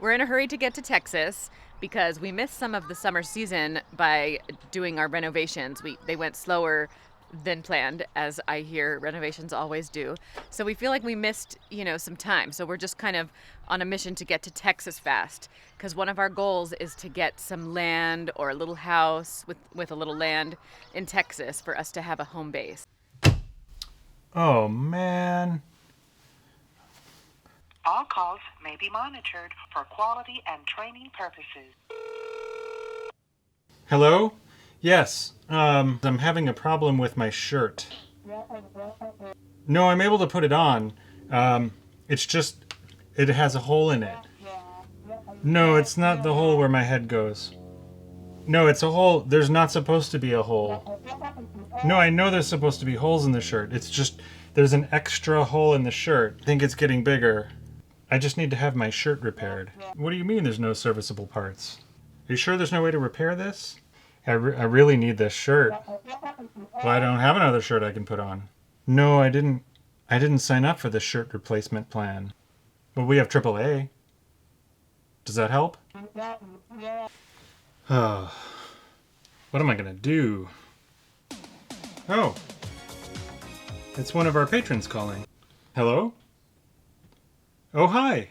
We're in a hurry to get to Texas because we missed some of the summer season by doing our renovations. They went slower than planned, as I hear renovations always do. So we feel like we missed, some time. So we're just kind of on a mission to get to Texas fast, because one of our goals is to get some land or a little house with a little land in Texas for us to have a home base. Oh, man. All calls may be monitored for quality and training purposes. Hello? Yes, I'm having a problem with my shirt. No, I'm able to put it on. It's just, it has a hole in it. No, it's not the hole where my head goes. No, it's a hole. There's not supposed to be a hole. No, I know there's supposed to be holes in the shirt. It's just, there's an extra hole in the shirt. I think it's getting bigger. I just need to have my shirt repaired. What do you mean there's no serviceable parts? Are you sure there's no way to repair this? I really need this shirt. Well, I don't have another shirt I can put on. No, I didn't sign up for the shirt replacement plan. Well, we have AAA. Does that help? Oh, what am I gonna do? Oh, it's one of our patrons calling. Hello? Oh, hi.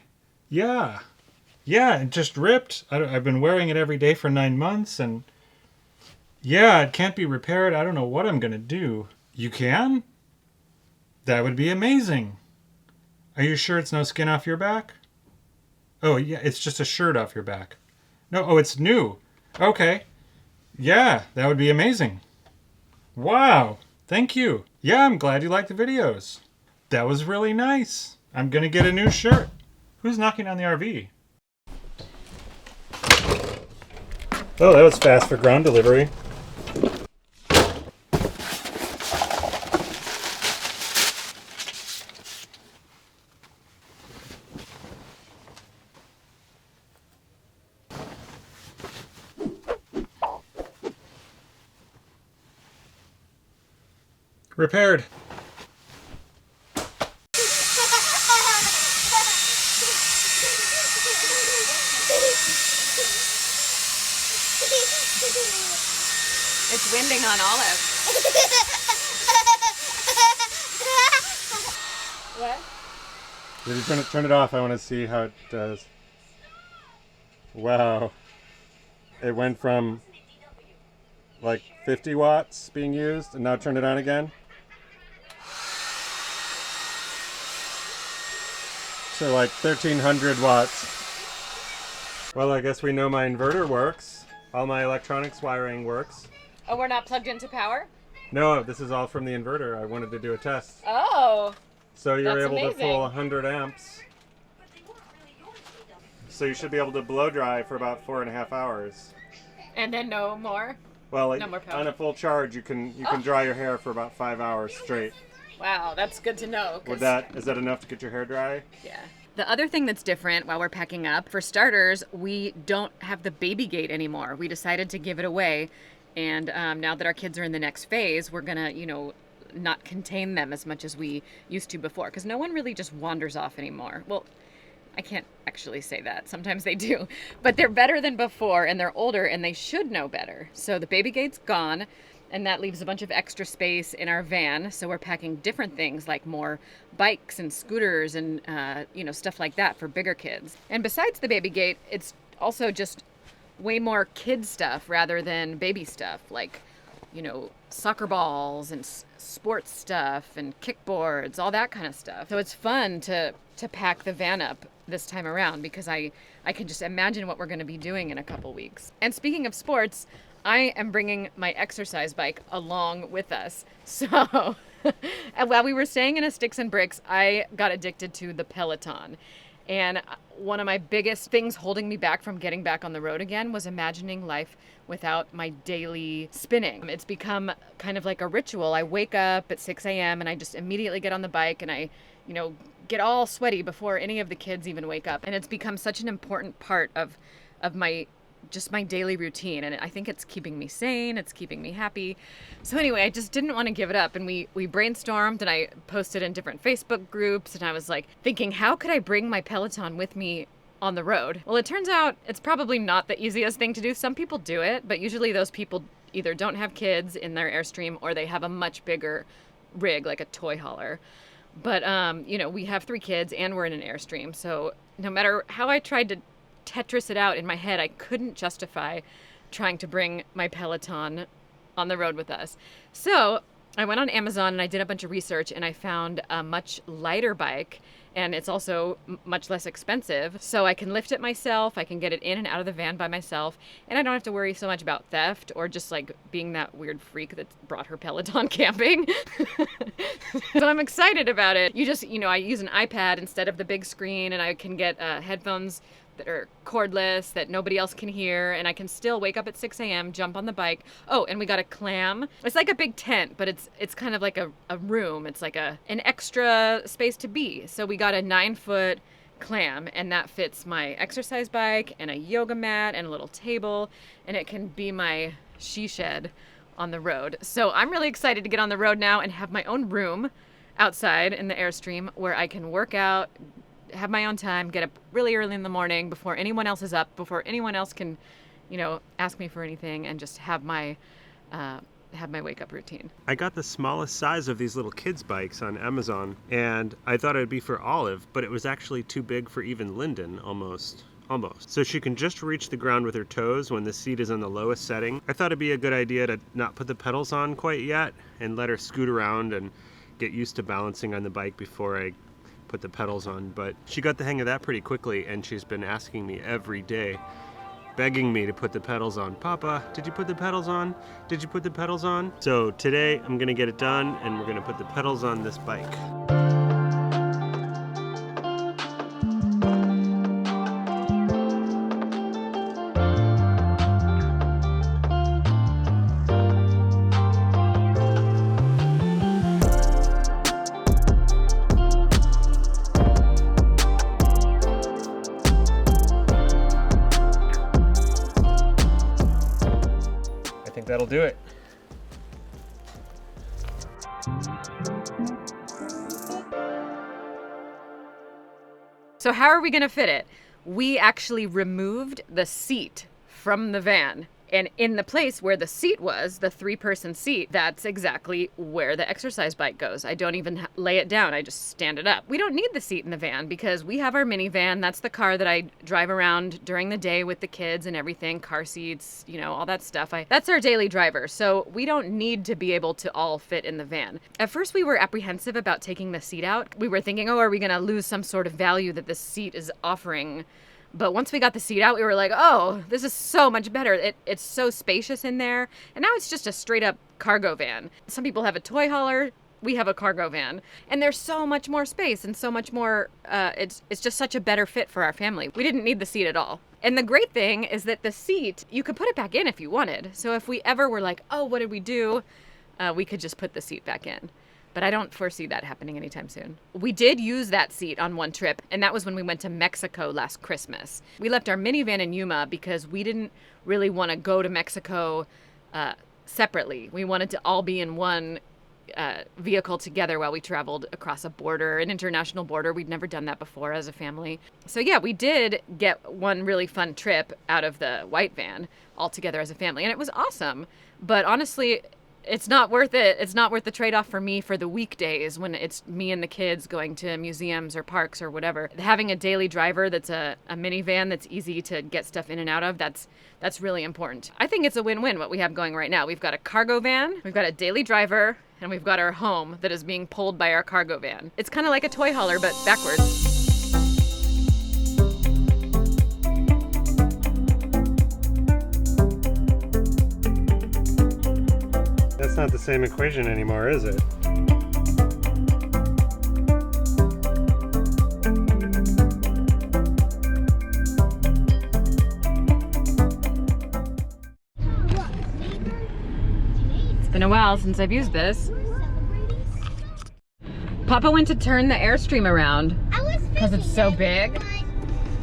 Yeah, it just ripped. I've been wearing it every day for 9 months, and yeah, it can't be repaired. I don't know what I'm gonna do. You can? That would be amazing. Are you sure it's no skin off your back? Oh, yeah, it's just a shirt off your back. No, oh, it's new. Okay. Yeah, that would be amazing. Wow, thank you. Yeah, I'm glad you liked the videos. That was really nice. I'm gonna get a new shirt. Who's knocking on the RV? Oh, that was fast for ground delivery. Repaired. It's winding on Olive. What? Did you turn it off? I want to see how it does. Wow. It went from like 50 watts being used, and now turn it on again. So like 1300 watts. Well, I guess we know my inverter works. All my electronics wiring works. Oh, we're not plugged into power? No, this is all from the inverter. I wanted to do a test. Oh. So you're That's able amazing. to pull 100 amps. So you should be able to blow dry for about 4.5 hours. And then no more? Well, No more power. on a full charge, you can dry your hair for about 5 hours straight. Wow, that's good to know. Is that enough to get your hair dry? Yeah. The other thing that's different while we're packing up, for starters, we don't have the baby gate anymore. We decided to give it away. And now that our kids are in the next phase, we're going to, not contain them as much as we used to before. Because no one really just wanders off anymore. Well, I can't actually say that. Sometimes they do. But they're better than before, and they're older, and they should know better. So the baby gate's gone, and that leaves a bunch of extra space in our van. So we're packing different things like more bikes and scooters and, stuff like that for bigger kids. And besides the baby gate, it's also just way more kid stuff rather than baby stuff, like, soccer balls and sports stuff and kickboards, all that kind of stuff. So it's fun to pack the van up this time around because I can just imagine what we're going to be doing in a couple weeks. And speaking of sports, I am bringing my exercise bike along with us. So and while we were staying in a Sticks and Bricks, I got addicted to the Peloton. And one of my biggest things holding me back from getting back on the road again was imagining life without my daily spinning. It's become kind of like a ritual. I wake up at 6 a.m. and I just immediately get on the bike and I, get all sweaty before any of the kids even wake up. And it's become such an important part of my daily routine. And I think it's keeping me sane. It's keeping me happy. So anyway, I just didn't want to give it up. And we brainstormed and I posted in different Facebook groups. And I was like thinking, how could I bring my Peloton with me on the road. Well, it turns out it's probably not the easiest thing to do. Some people do it, but usually those people either don't have kids in their Airstream or they have a much bigger rig, like a toy hauler. But, you know, we have 3 kids and we're in an Airstream. So no matter how I tried to Tetris it out in my head, I couldn't justify trying to bring my Peloton on the road with us. So I went on Amazon and I did a bunch of research and I found a much lighter bike, and it's also much less expensive. So I can lift it myself, I can get it in and out of the van by myself, and I don't have to worry so much about theft or just like being that weird freak that brought her Peloton camping. So I'm excited about it. I use an iPad instead of the big screen, and I can get headphones that are cordless that nobody else can hear, and I can still wake up at 6 a.m., jump on the bike. Oh, and we got a clam. It's like a big tent, but it's kind of like a room. It's like an extra space to be. So we got a 9-foot clam, and that fits my exercise bike and a yoga mat and a little table, and it can be my she shed on the road. So I'm really excited to get on the road now and have my own room outside in the Airstream where I can work out, have my own time, get up really early in the morning before anyone else is up, before anyone else can, ask me for anything, and just have my wake up routine. I got the smallest size of these little kids bikes on Amazon, and I thought it would be for Olive, but it was actually too big for even Linden, almost. So she can just reach the ground with her toes when the seat is on the lowest setting. I thought it'd be a good idea to not put the pedals on quite yet and let her scoot around and get used to balancing on the bike before I put the pedals on, but she got the hang of that pretty quickly, and she's been asking me every day, begging me to put the pedals on. Papa, did you put the pedals on? Did you put the pedals on? So today I'm gonna get it done, and we're gonna put the pedals on this bike. That'll do it. So how are we going to fit it? We actually removed the seat from the van. And in the place where the seat was, the 3-person seat, that's exactly where the exercise bike goes. I don't even lay it down. I just stand it up. We don't need the seat in the van because we have our minivan. That's the car that I drive around during the day with the kids and everything, car seats, all that stuff. That's our daily driver. So we don't need to be able to all fit in the van. At first, we were apprehensive about taking the seat out. We were thinking, are we going to lose some sort of value that this seat is offering? But once we got the seat out, we were like, oh, this is so much better. It's so spacious in there. And now it's just a straight up cargo van. Some people have a toy hauler. We have a cargo van. And there's so much more space and so much more, it's just such a better fit for our family. We didn't need the seat at all. And the great thing is that the seat, you could put it back in if you wanted. So if we ever were like, oh, what did we do? We could just put the seat back in. But I don't foresee that happening anytime soon. We did use that seat on one trip, and that was when we went to Mexico last Christmas. We left our minivan in Yuma because we didn't really want to go to Mexico separately. We wanted to all be in one vehicle together while we traveled across a border, an international border. We'd never done that before as a family. So yeah, we did get one really fun trip out of the white van all together as a family, and it was awesome. But honestly, it's not worth it. It's not worth the trade-off for me for the weekdays when it's me and the kids going to museums or parks or whatever. Having a daily driver that's a minivan that's easy to get stuff in and out of, that's really important. I think it's a win-win what we have going right now. We've got a cargo van, we've got a daily driver, and we've got our home that is being pulled by our cargo van. It's kind of like a toy hauler, but backwards. That's not the same equation anymore, is it? It's been a while since I've used this. Papa went to turn the Airstream around because it's so big.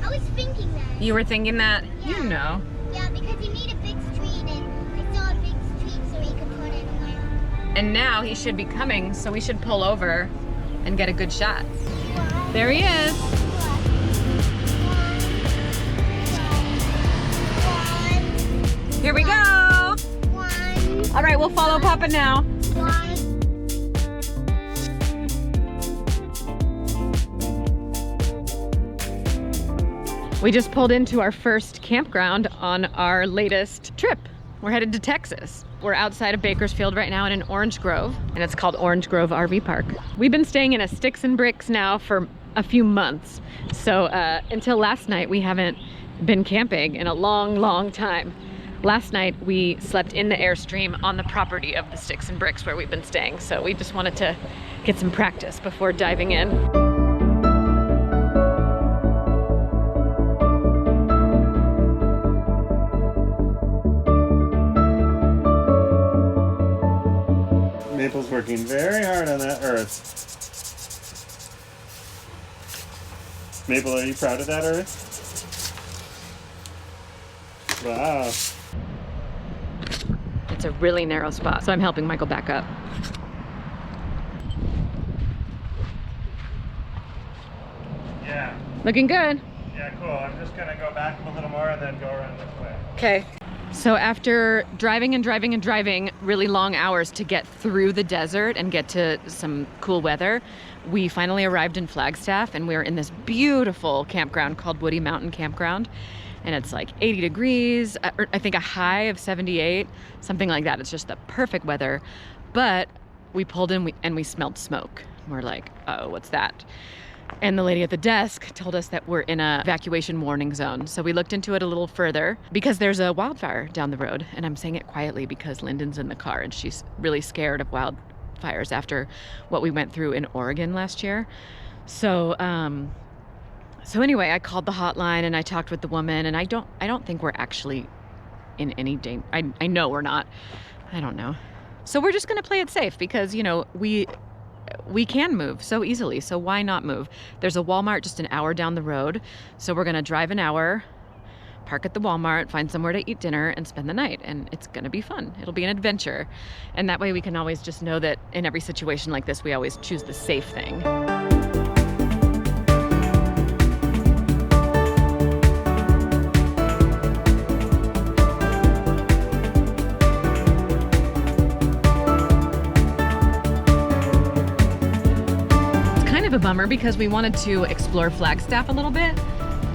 I was thinking that. You were thinking that? Yeah. You know. Yeah, because you need a big street, and I saw a big street so he could put it around. And now he should be coming, so we should pull over and get a good shot. There he is. Here we go. One. All right, we'll follow Papa now. One. We just pulled into our first campground on our latest trip. We're headed to Texas. We're outside of Bakersfield right now in an Orange Grove, and it's called Orange Grove RV Park. We've been staying in a sticks and bricks now for a few months. So until last night, we haven't been camping in a long, long time. Last night, we slept in the Airstream on the property of the sticks and bricks where we've been staying. So we just wanted to get some practice before diving in. Maple's working very hard on that earth. Maple, are you proud of that earth? Wow. It's a really narrow spot, so I'm helping Michael back up. Yeah. Looking good. Yeah, cool. I'm just gonna go back a little more and then go around this way. Okay. So after driving and driving and driving really long hours to get through the desert and get to some cool weather, we finally arrived in Flagstaff, and we're in this beautiful campground called Woody Mountain Campground. And it's like 80 degrees, or I think a high of 78, something like that. It's just the perfect weather. But we pulled in and we smelled smoke. We're like, oh, what's that? And the lady at the desk told us that we're in a evacuation warning zone. So we looked into it a little further because there's a wildfire down the road. And I'm saying it quietly because Linden's in the car and she's really scared of wildfires after what we went through in Oregon last year. So anyway, I called the hotline and I talked with the woman, and I don't think we're actually in any danger. I know we're not. I don't know. So we're just gonna play it safe because, you know, we can move so easily, so why not move? There's a Walmart just an hour down the road, so we're gonna drive an hour, park at the Walmart, find somewhere to eat dinner, and spend the night, and it's gonna be fun. It'll be an adventure, and that way we can always just know that in every situation like this, we always choose the safe thing. A bummer because we wanted to explore Flagstaff a little bit,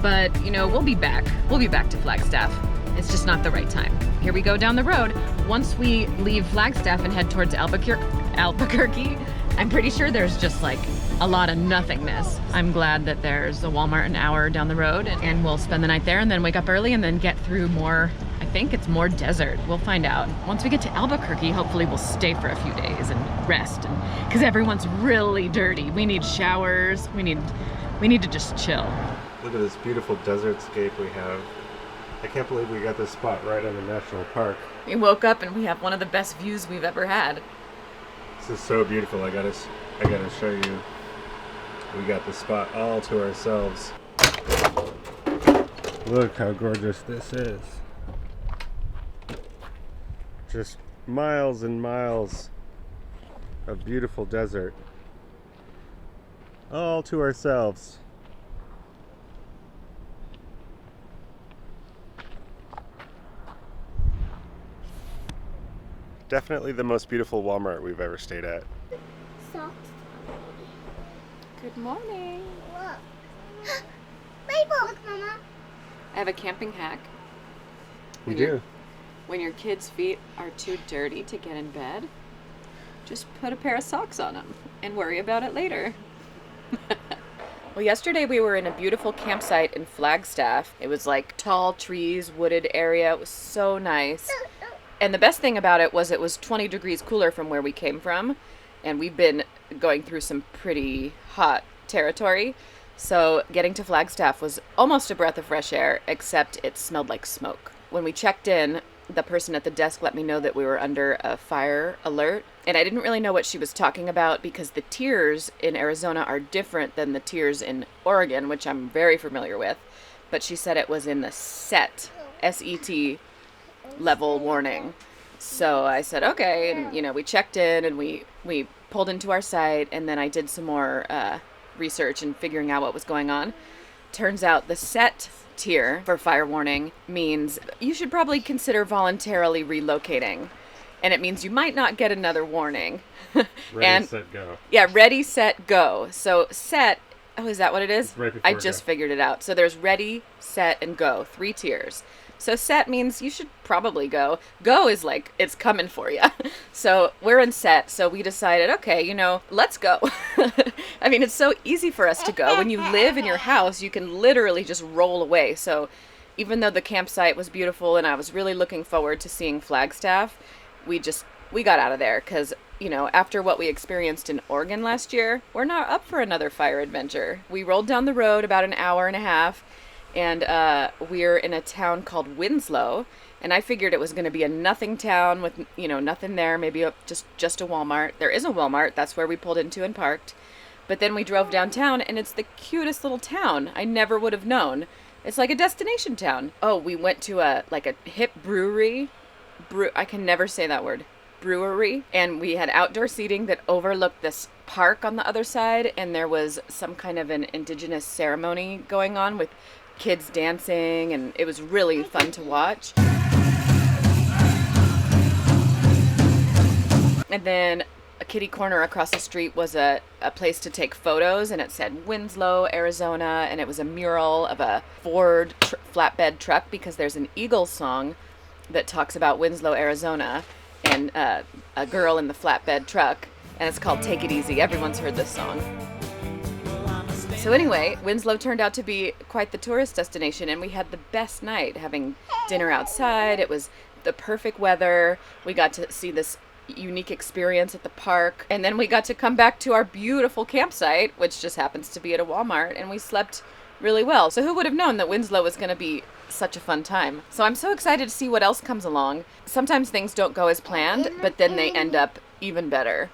but you know, we'll be back to Flagstaff. It's just not the right time. Here we go down the road. Once we leave Flagstaff and head towards Albuquerque, I'm pretty sure there's just like a lot of nothingness. I'm glad that there's a Walmart an hour down the road, and we'll spend the night there and then wake up early and then get through more. I think it's more desert. We'll find out. Once we get to Albuquerque, hopefully we'll stay for a few days and rest, and because everyone's really dirty. We need showers. We need to just chill. Look at this beautiful desert scape we have. I can't believe we got this spot right in the national park. We woke up and we have one of the best views we've ever had. This is so beautiful. I gotta show you. We got the spot all to ourselves. Look how gorgeous this is. Just miles and miles of beautiful desert. All to ourselves. Definitely the most beautiful Walmart we've ever stayed at. Socks. Good morning. Look. Maple. Look, Mama. I have a camping hack. You do? When your kids' feet are too dirty to get in bed, just put a pair of socks on them and worry about it later. Well, yesterday we were in a beautiful campsite in Flagstaff. It was like tall trees, wooded area. It was so nice. And the best thing about it was 20 degrees cooler from where we came from. And we've been going through some pretty hot territory. So getting to Flagstaff was almost a breath of fresh air, except it smelled like smoke. When we checked in, the person at the desk let me know that we were under a fire alert. And I didn't really know what she was talking about because the tiers in Arizona are different than the tiers in Oregon, which I'm very familiar with. But she said it was in the SET, S-E-T level warning. So I said, okay. And, you know, we checked in and we pulled into our site, and then I did some more research and figuring out what was going on. Turns out the SET tier for fire warning means you should probably consider voluntarily relocating. And it means you might not get another warning. Ready, set, go. Yeah, ready, set, go. So set, oh, is that what it is? It's right before I just go. figured it out. So there's ready, set, and go. 3 tiers. So set means you should probably go. Go is like, it's coming for you. So we're in set. So we decided, okay, you know, let's go. I mean, it's so easy for us to go. When you live in your house, you can literally just roll away. So even though the campsite was beautiful and I was really looking forward to seeing Flagstaff, we got out of there because, you know, after what we experienced in Oregon last year, we're not up for another fire adventure. We rolled down the road about an hour and a half, and we're in a town called Winslow, and I figured it was going to be a nothing town with, you know, nothing there, maybe just a Walmart. There is a Walmart. That's where we pulled into and parked. But then we drove downtown, and it's the cutest little town. I never would have known. It's like a destination town. Oh, we went to a hip brewery. I can never say that word. Brewery. And we had outdoor seating that overlooked this park on the other side, and there was some kind of an indigenous ceremony going on with kids dancing, and it was really fun to watch. And then a kitty corner across the street was a place to take photos, and it said Winslow, Arizona, and it was a mural of a Ford flatbed truck because there's an Eagles song that talks about Winslow, Arizona, and a girl in the flatbed truck, and it's called Take It Easy. Everyone's heard this song. So anyway, Winslow turned out to be quite the tourist destination, and we had the best night having dinner outside. It was the perfect weather. We got to see this unique experience at the park, and then we got to come back to our beautiful campsite, which just happens to be at a Walmart, and we slept really well. So who would have known that Winslow was going to be such a fun time? So I'm so excited to see what else comes along. Sometimes things don't go as planned, but then they end up even better.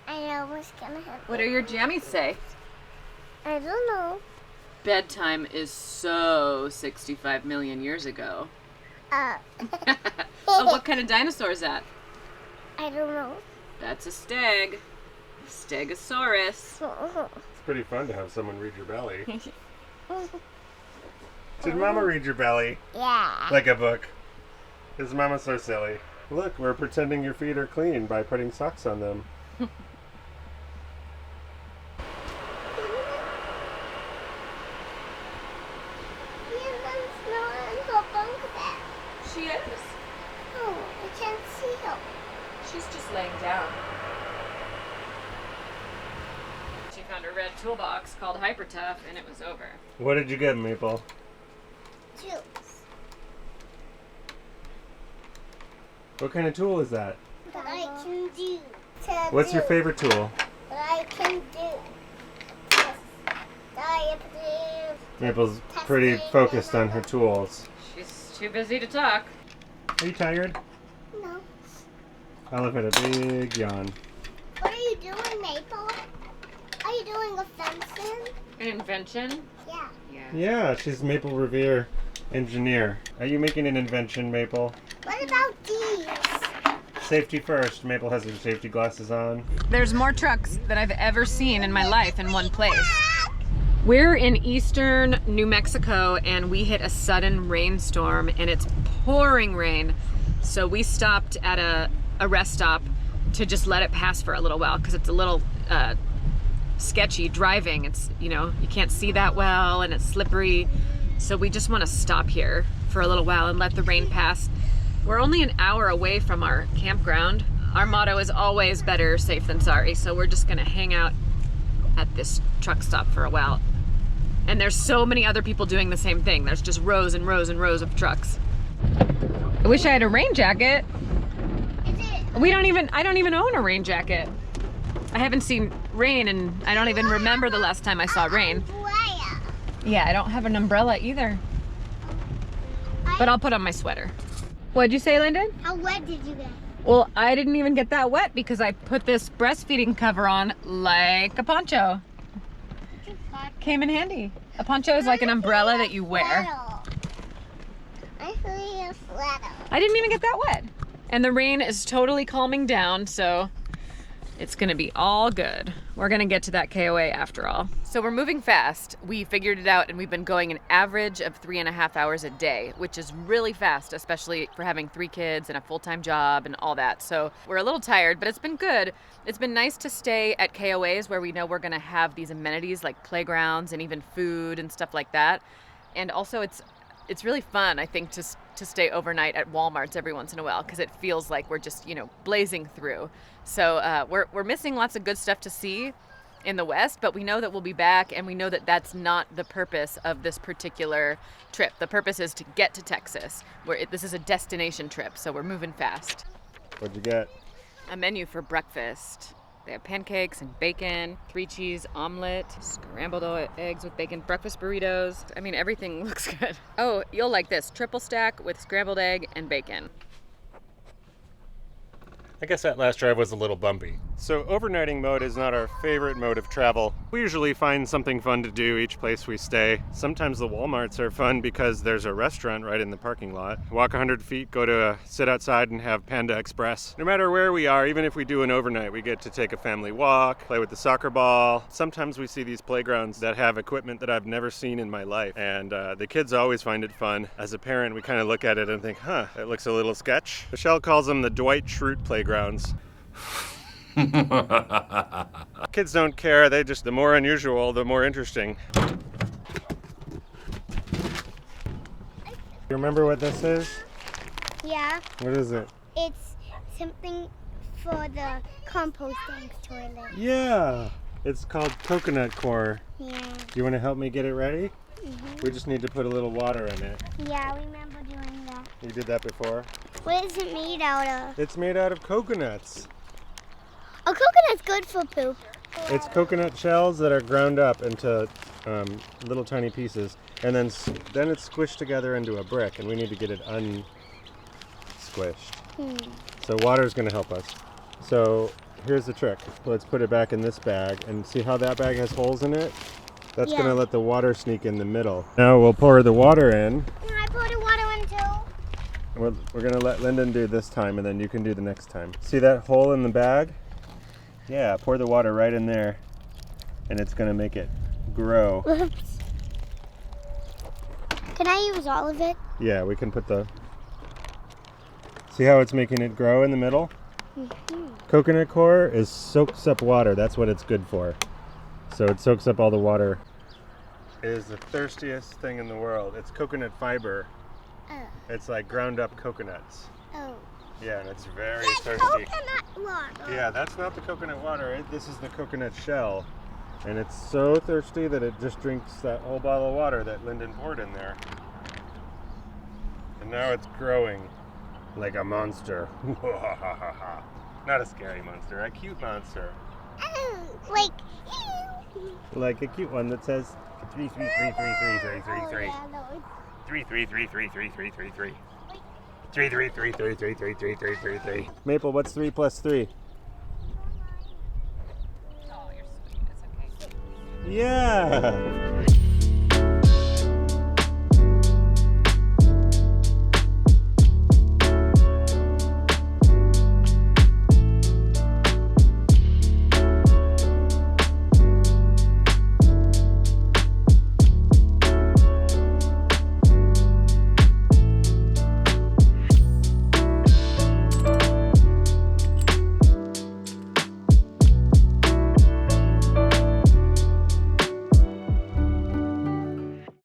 I know what's gonna happen. What do your jammies say? I don't know. Bedtime is so 65 million years ago. Oh, what kind of dinosaur is that? I don't know. That's a steg. Stegosaurus. It's pretty fun to have someone read your belly. Did Mama read your belly? Yeah. Like a book. Is Mama so silly? Look, we're pretending your feet are clean by putting socks on them. She is. Oh, I can't see her. She's just laying down. She found a red toolbox called Hyper Tough, and it was over. What did you get, Maple? Juice. What kind of tool is that? What I can do. What's your favorite tool? What I can do. Yes. Diabetes. Maple's pretty focused on her tools. She's too busy to talk. Are you tired? No. Olive had a big yawn. What are you doing, Maple? Are you doing a fencing? An invention? Yeah. Yeah, she's Maple Revere engineer. Are you making an invention, Maple? What about these? Safety first. Maple has her safety glasses on. There's more trucks than I've ever seen in my life in one place. We're in eastern New Mexico, and we hit a sudden rainstorm, and it's pouring rain. So we stopped at a rest stop to just let it pass for a little while because it's a little sketchy driving. It's, you know, you can't see that well and it's slippery. So we just want to stop here for a little while and let the rain pass. We're only an hour away from our campground. Our motto is always better safe than sorry. So we're just gonna hang out at this truck stop for a while. And there's so many other people doing the same thing. There's just rows and rows and rows of trucks. I wish I had a rain jacket. I don't even own a rain jacket. I haven't seen rain, and I don't even remember the last time I saw rain. Yeah, I don't have an umbrella either. But I'll put on my sweater. What'd you say, Linden? How wet did you get? Well, I didn't even get that wet because I put this breastfeeding cover on like a poncho. Came in handy. A poncho is like an umbrella that you wear. I feel a sweater. I didn't even get that wet. And the rain is totally calming down, so It's gonna be all good. We're gonna get to that KOA after all. So we're moving fast. We figured it out and we've been going an average of 3.5 hours a day, which is really fast, especially for having 3 kids and a full-time job and all that. So we're a little tired, but it's been good. It's been nice to stay at KOAs where we know we're gonna have these amenities like playgrounds and even food and stuff like that. And also it's really fun, I think, to stay overnight at Walmarts every once in a while because it feels like we're just, blazing through. So we're missing lots of good stuff to see in the West, but we know that we'll be back, and we know that that's not the purpose of this particular trip. The purpose is to get to Texas. This is a destination trip, so we're moving fast. What'd you get? A menu for breakfast. They have pancakes and bacon, 3-cheese omelet, scrambled eggs with bacon, breakfast burritos. I mean, everything looks good. Oh, you'll like this. Triple stack with scrambled egg and bacon. I guess that last drive was a little bumpy. So overnighting mode is not our favorite mode of travel. We usually find something fun to do each place we stay. Sometimes the Walmarts are fun because there's a restaurant right in the parking lot. Walk 100 feet, sit outside and have Panda Express. No matter where we are, even if we do an overnight, we get to take a family walk, play with the soccer ball. Sometimes we see these playgrounds that have equipment that I've never seen in my life. And the kids always find it fun. As a parent, we kind of look at it and think, that looks a little sketch. Michelle calls them the Dwight Schrute playgrounds. Kids don't care, the more unusual, the more interesting. You remember what this is? Yeah, What is it? it's something for the composting toilet. Yeah, it's called coconut coir. Yeah. You want to help me get it ready? We just need to put a little water in it. Yeah, I remember doing that. You did that before? What is it made out of? It's made out of coconuts. A coconut's good for poop. It's coconut shells that are ground up into little tiny pieces, and then it's squished together into a brick, and we need to get it unsquished. So water's going to help us. So here's the trick. Let's put it back in this bag, and see how that bag has holes in it? That's going to let the water sneak in the middle. Now we'll pour the water in. Can I pour the water in too? We're going to let Linden do this time, and then you can do the next time. See that hole in the bag? Yeah, pour the water right in there, and it's going to make it grow. Oops. Can I use all of it? Yeah, we can put see how it's making it grow in the middle? Coconut coir soaks up water. That's what it's good for. So it soaks up all the water. It is the thirstiest thing in the world. It's coconut fiber. Oh. It's like ground up coconuts. Oh. Yeah, and it's very That's thirsty. coconut water. Yeah, that's not the coconut water. This is the coconut shell. And it's so thirsty that it just drinks that whole bottle of water that Linden poured in there. And now it's growing like a monster. Not a scary monster, a cute monster. Oh, Like a cute one that says 333333333. yeah, no, it's 333333333. 333333333. Maple, what's 3 plus 3? Oh, you're sweet. It's okay. Yeah.